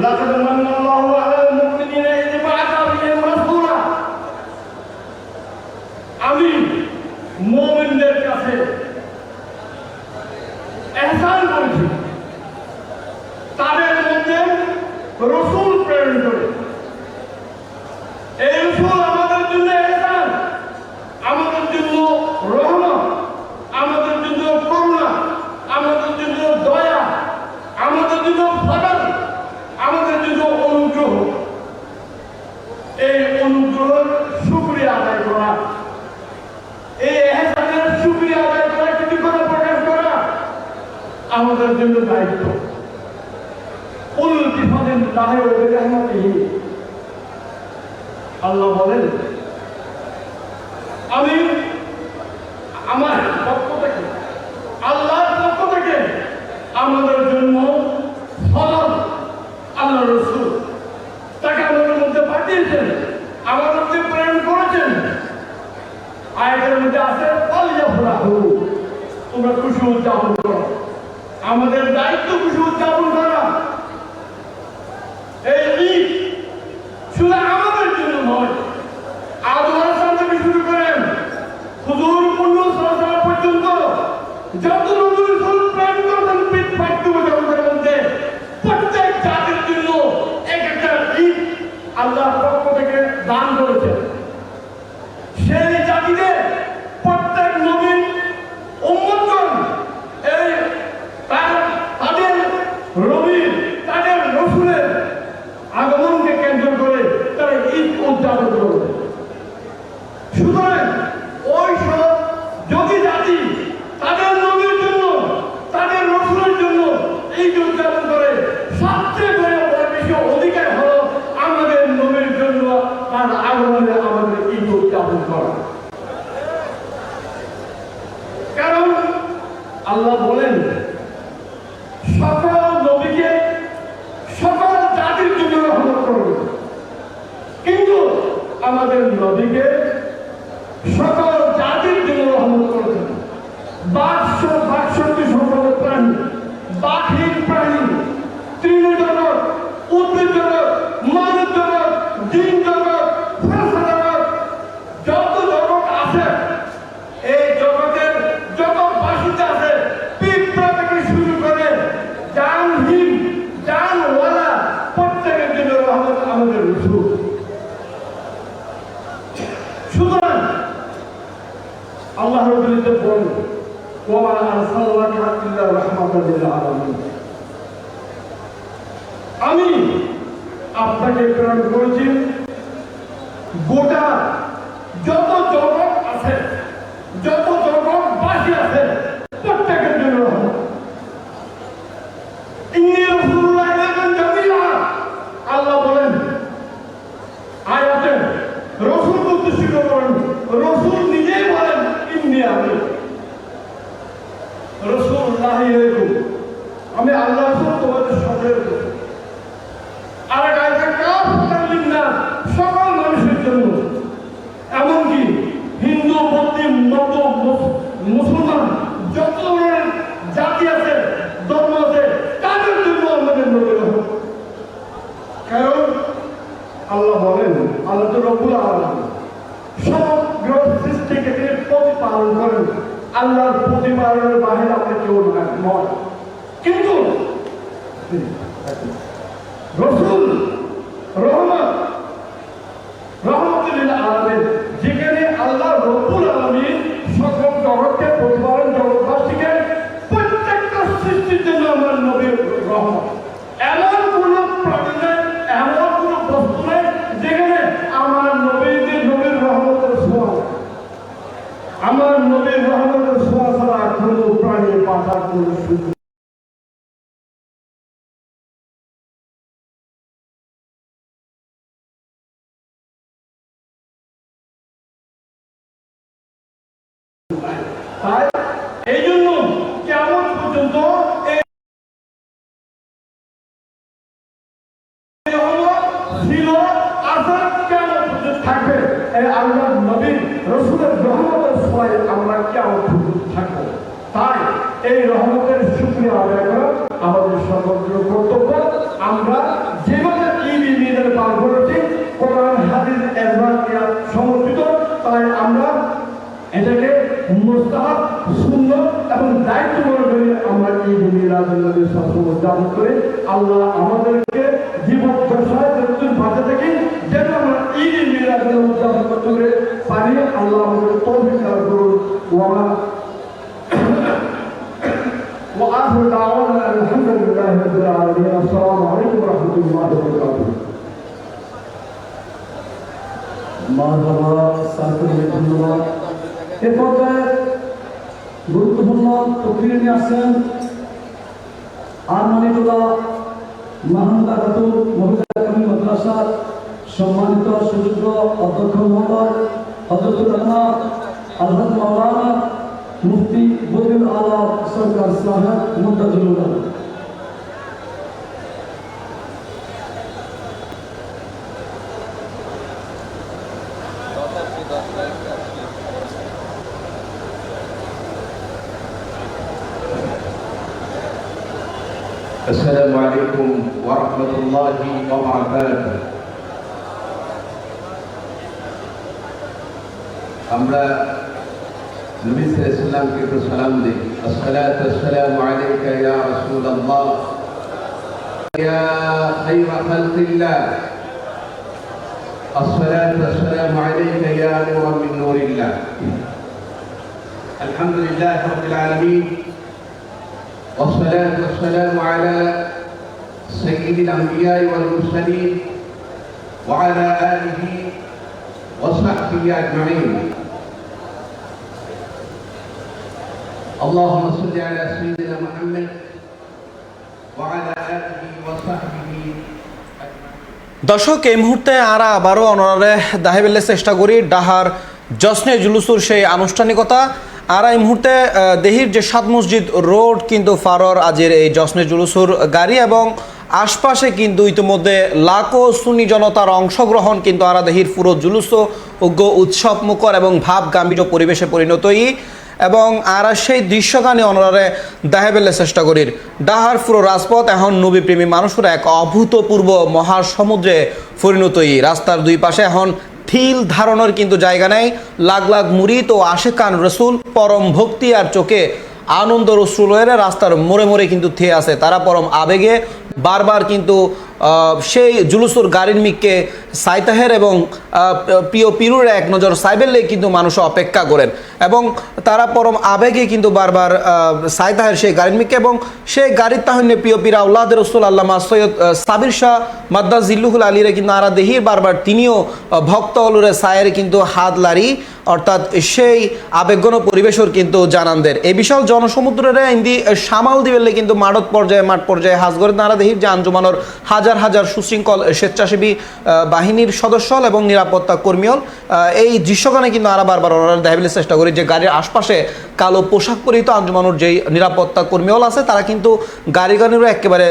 লাকাদ মান্নাল্লাহু আলাল মুমিনিনা ইয বা'আসা ফীহিম রাসূলা। আমি মুমিনদের কাছে ইহসান করেছি, তাদের মধ্যে রাসূল প্রেরণ করে। এই রাসূল আমাদের জন্য ইহসান, আমাদের জন্য রহমত, আমাদের জন্য করুণা, আমাদের জন্য দয়া, আমাদের জন্য ফজল, আমাদের জন্য অনুগ্রহ। এই অনুগ্রহের শুকরিয়া আদায় করা, এই ইহসানের শুকরিয়া আদায় করা, কৃতজ্ঞতা প্রকাশ করা আমাদের জন্য দায়িত্ব। কুল বিফাদিল্লাহি ওয়া বিরহমাতিহি, আল্লাহ বলেন আমি আমার পক্ষ থেকে, আল্লাহর পক্ষ থেকে আমাদের জন্য ফরজ আল্লাহ রাসূল তাকে আমাদের মধ্যে পাঠিয়েছেন, আমাদের মধ্যে প্রেরণ করেছেন। আয়াতের মধ্যে আছে আল্লাহু, তোমরা রবি তাদের রসুলের আগমনকে কেন্দ্র করে তারা ঈদ উদযাপন করবে। সুতরাং ওই সব যোগী জাতি তাদের নবীর জন্য, তাদের রসুলের জন্য ঈদ উদযাপন করে, সবচেয়ে বেশি অধিকার হলো আমাদের নবীর জন্য তার আগমনে আমাদের ঈদ উদযাপন করা। কারণ আল্লাহ বলেন সকল নবীকে সকল জাতির জন্য রহমত করবে, কিন্তু আমাদের নবীকে সকল জাতির জন্য রহমত করেছেন। বাকশক্তি সম্পন্ন প্রাণী, বাকহীন প্রাণী, তৃণজগৎ, উদ্ভিদ জগৎ, মানব জগৎ, জিন জগৎ, ফেরেশতা জগৎ, যত জগৎ আছে, এই জগতের যত বাসিন্দা আছে, পিঁপড়া থেকে শুরু করে জানহীন জানওয়ালা প্রত্যেকের জন্য রহমত আমাদের রাসূল। সুতরাং আল্লাহ রাব্বুল ইজ্জত বলেন, ওয়া মা আরসালনাকা ইল্লা রাহমাতাল লিল আলামিন। আমি আপনাকে প্রেরণ করেছি গোটা যত জগৎ আছে, যত জগৎ বাসী আছে, প্রত্যেকের জন্য রহমত। ইন্নী রাসূলুল্লাহ ইলাইকুম জামিআ, আল্লাহ বলেন আয়াতে রাসূলকে উদ্দেশ্য করে বলেন, রাসূল নিজেই বলেন ইন্নী আমি রাসূলুল্লাহ ইলাইকুম, আমি আল্লাহ রাসূল তোমাদের সকলের জন্য। আর আয়াতে কাফাতান লিন্নাস, সকল মানুষের জন্য, এমনকি হিন্দু, বৌদ্ধ, মুসলমান যত ধরনের জাতি আছে, ধর্ম আছে, তাদের জন্য আমাদের নবী রহমত। কারণ আল্লাহ বলেন, আল্লাহ তো রব্বুল আলামিন, সমগ্র সৃষ্টিকে তিনি প্রতিপালন করেন। আল্লাহর প্রতিপালনের বাহিরে আপনি কেউ নয়। কিন্তু রাসূল রহমতুল লিল আলামিন, যেখানে আল্লাহ রব্বুল আলামিন সকল জগৎকে প্রতিপালন, জগৎবাসীকে প্রত্যেকটা সৃষ্টির জন্য আমার নবীর রহমত। এমন কোন প্রাণী নেই, এমন কোন বস্তু নেই যেখানে আমার নবীর রহমতের ছোঁয়া, আমার নবীর রহমতের ছোঁয়া ছাড়া কোন প্রাণী বাঁচার কোন সুযোগ। তাই এই জন্য কেমন পর্যন্ত ছিল, আসা কেমন পর্যন্ত থাকবে, এই আল্লাহ নবী রাসূলের রহমতের ছোঁয়ায় আমরা কেমন পর্যন্ত থাকবো। তাই এই রহমতের শুকরিয়া আদায় করা আমাদের সর্বোচ্চ কর্তব্য। আমরা যেভাবে ঈদের পালন করেছি কোরআন হাদিস এজমাইয়া সমর্থিত, তাই আমরা এটাকে মুস্তাহাব, সুন্নাত এবং দায়িত্ব মনে করে আমরা ঈদ মিলাদুন নবী সবসময় উদযাপন করি। আল্লাহ আমাদেরকে জীবন দশায় যতদিন বাঁচে থাকি যেন আমরা ঈদ মিলাদুন নবী উদযাপন করতে পারি। আল্লাহ আমাদের তৌফিক দান করুন। وآخر دعوانا الحمد لله رب العالمين. السلام عليكم ورحمة الله وبركاته. মারহাবা, সার্কুলে ধন্যবাদ। এ পর্যায়ে গুরুত্বপূর্ণ তকরীর নিয়ে আসছেন আরমানিটুলা মাহমুদা খাতুন মহিলা কামিল মাদ্রাসার সম্মানিত সুযোগ্য অধ্যক্ষ মহোদয় হযরতুল আল্লামা আলহাজ মাওলানা মুফতি বদিউল আলম সরকার সাহেব মুদাজ্জিলুল্লাহ। السلام عليكم ورحمة الله وبركاته. আমরা নবী সাল্লাল্লাহু আলাইহি ওয়াসাল্লামকে একটু সালাম দিই। আসসালাতু ওয়াসসালামু আলাইকা ইয়া রাসূলুল্লাহ ইয়া খায়রা খালকিল্লাহ। আসসালাতু ওয়াসসালামু আলাইকা ইয়া নূরাম মিন নূরিল্লাহ। আলহামদুলিল্লাহি রাব্বিল আলামিন। والصلاة والسلام على سيد الأنبياء والمرسلين وعلى آله وصحبه أجمعين. اللهم صل على سيدنا محمد وعلى آله وصحبه. দর্শক, এই মুহূর্তে আমরা আবারও অনরারে দাহিবেলের চেষ্টা করি ডাহার জশ্নে জুলুসুর সেই আনুষ্ঠানিকতা। আর এই মুহূর্তে দেহির যে সাত মসজিদ রোড কিন্তু ফারর আজের এই জশ্নে জুলুসুর গাড়ি এবং আশপাশে কিন্তু ইতিমধ্যে লাখো সুন্নি জনতার অংশগ্রহণ কিন্তু আরা দেহির পুরো জুলুস উগ্র উৎসব মুখর এবং ভাব গাম্ভীর্য পরিবেশে পরিণতই এবং আরা সেই দৃশ্যখানে অনরারে দাহেবেলের চেষ্টা করি। ডাহার পুরো রাজপথ এখন নবী প্রেমী মানুষের এক অভূতপূর্ব মহাসমুদ্রে পরিণতই। রাস্তার দুই পাশে এখন থিল ধারণের কিন্তু জায়গা নেই। লাখ লাখ মুরিদ ও আশেকান রসুল পরম ভক্তি আর চোখে আনন্দ রসুলের রাস্তার মোড়ে মোড়ে কিন্তু থেয়ে আছে। তারা পরম আবেগে বারবার কিন্তু সেই জুলুসুর গাড়ির মিককে সাইতাহের এবং প্রিয় পিরুর এক নজর সাইবেললে কিন্তু মানুষ অপেক্ষা করেন এবং তারা পরম আবেগে কিন্তু বারবার সাইতাহের সেই গাড়ির মিককে এবং সেই গাড়ির তাহলে প্রিয় পীরা আল্লাহ রসুল আল্লামা সৈয়দ সাবির শাহ মাদ্দাজ জিল্লুহুল আলীরে কিন্তু আরা দেহির বারবার তিনিও ভক্ত হলুরে সায়ের কিন্তু হাত লারি অর্থাৎ সেই আবেগঘন পরিবেশের কিন্তু জানানদের এই বিশাল জনসমুদ্রের ইন্দি সামাল দিবেলে কিন্তু মাঠ পর্যায়ে হাজগর নারা দেহির যে আঞ্জুমানোর হাজার হাজার সুশৃঙ্খল স্বেচ্ছাসেবী বাহিনীর সদস্য এবং নিরাপত্তা কর্মীল এই দৃশ্যখানে কিন্তু আরা বারবার দেখাবেলে চেষ্টা করি যে গাড়ির আশপাশে কালো পোশাক পরিহিত আঞ্জুমানোর যেই নিরাপত্তা কর্মীল আছে তারা কিন্তু গাড়িরও একেবারে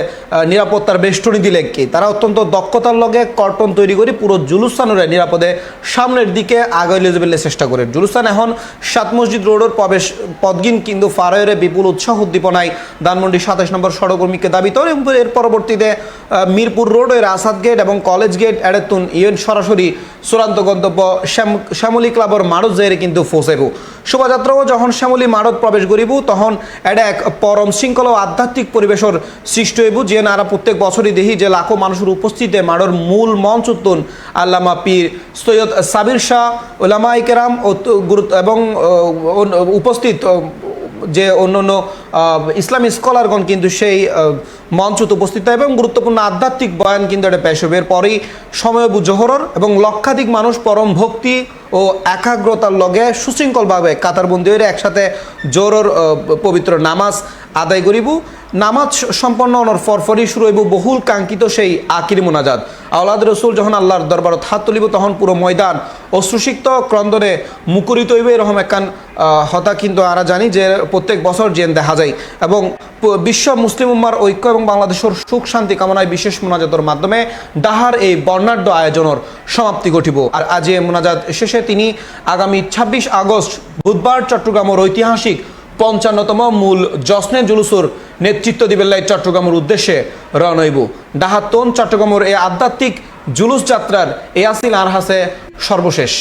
নিরাপত্তার বেষ্টনী দিলে কি তারা অত্যন্ত দক্ষতার লগে কর্তন তৈরি করে পুরো জুলুস্থানের নিরাপদে সামনের দিকে আগাইলে যাবেলে চেষ্টা করে। জুলুস্থান এখন সাত মসজিদ রোডের প্রবেশ পদগিন কিন্তু ফারয়ের বিপুল উৎসাহ উদ্দীপনায় ধানমন্ডি 27 নম্বর সড়কর্মীকে দাবি তো এর পরবর্তীতে মিরপুর রোড এর আসাদ গেট এবং কলেজ গেট এড়েতুন ইয়েন সরাসরি চূড়ান্ত গন্তব্য শ্যামলী ক্লাবর মারত যাইরে কিন্তু ফোসেব। শোভাযাত্রাও যখন শ্যামলী মারত প্রবেশ করিব তখন এটা এক পরম শৃঙ্খলা ও আধ্যাত্মিক পরিবেশের সৃষ্টি হইব যে নারা প্রত্যেক বছরই দেখি যে লাখো মানুষের উপস্থিতিতে মারর মূল মঞ্চ উত্তন আল্লামা পীর সৈয়দ সাবির শাহ ওলামায়ে কেরাম ও গুরুত্ব এবং উপস্থিত যে অন্যান্য ইসলামী স্কলারগণ কিন্তু সেই মঞ্চত উপস্থিত এবং গুরুত্বপূর্ণ আধ্যাত্মিক বয়ান কিন্তু এটা পেশ হবে। এরপরই সময়বু জোহরর এবং লক্ষাধিক মানুষ পরম ভক্তি ও একাগ্রতার লগে সুশৃঙ্খলভাবে কাতারবন্দি হয়ে একসাথে জোহরর পবিত্র নামাজ আদায় করিব। নামাজ সম্পন্ন হওয়ার পরপরই শুরু হইব বহুল কাঙ্ক্ষিত সেই আকির মোনাজাত। আওলাদ রসুল যখন আল্লাহর দরবারত হাত তুলিব তখন পুরো ময়দান অশ্রুসিক্ত ক্রন্দনে মুখরিত হইবে এরকম একখান হতা কিন্তু আমরা জানি যে প্রত্যেক বছর জেন দেখা যায় এবং বিশ্ব মুসলিম উম্মার ঐক্য এবং বাংলাদেশের সুখ শান্তি কামনায় বিশেষ মোনাজাতের মাধ্যমে ডাহার এই বর্ণাঢ্য আয়োজনের সমাপ্তি ঘটিব। আর আজ এই মোনাজাত শেষে তিনি আগামী 26 আগস্ট বুধবার চট্টগ্রামের ঐতিহাসিক 55তম মূল জশ্নে জুলুসুর নেতৃত্ব দিবেলাই চট্টগ্রামের উদ্দেশ্যে রওনা হইব। ডাহাতন চট্টগ্রামের এই আধ্যাত্মিক জুলুস যাত্রার এ আসিল আর হাসে সর্বশেষ।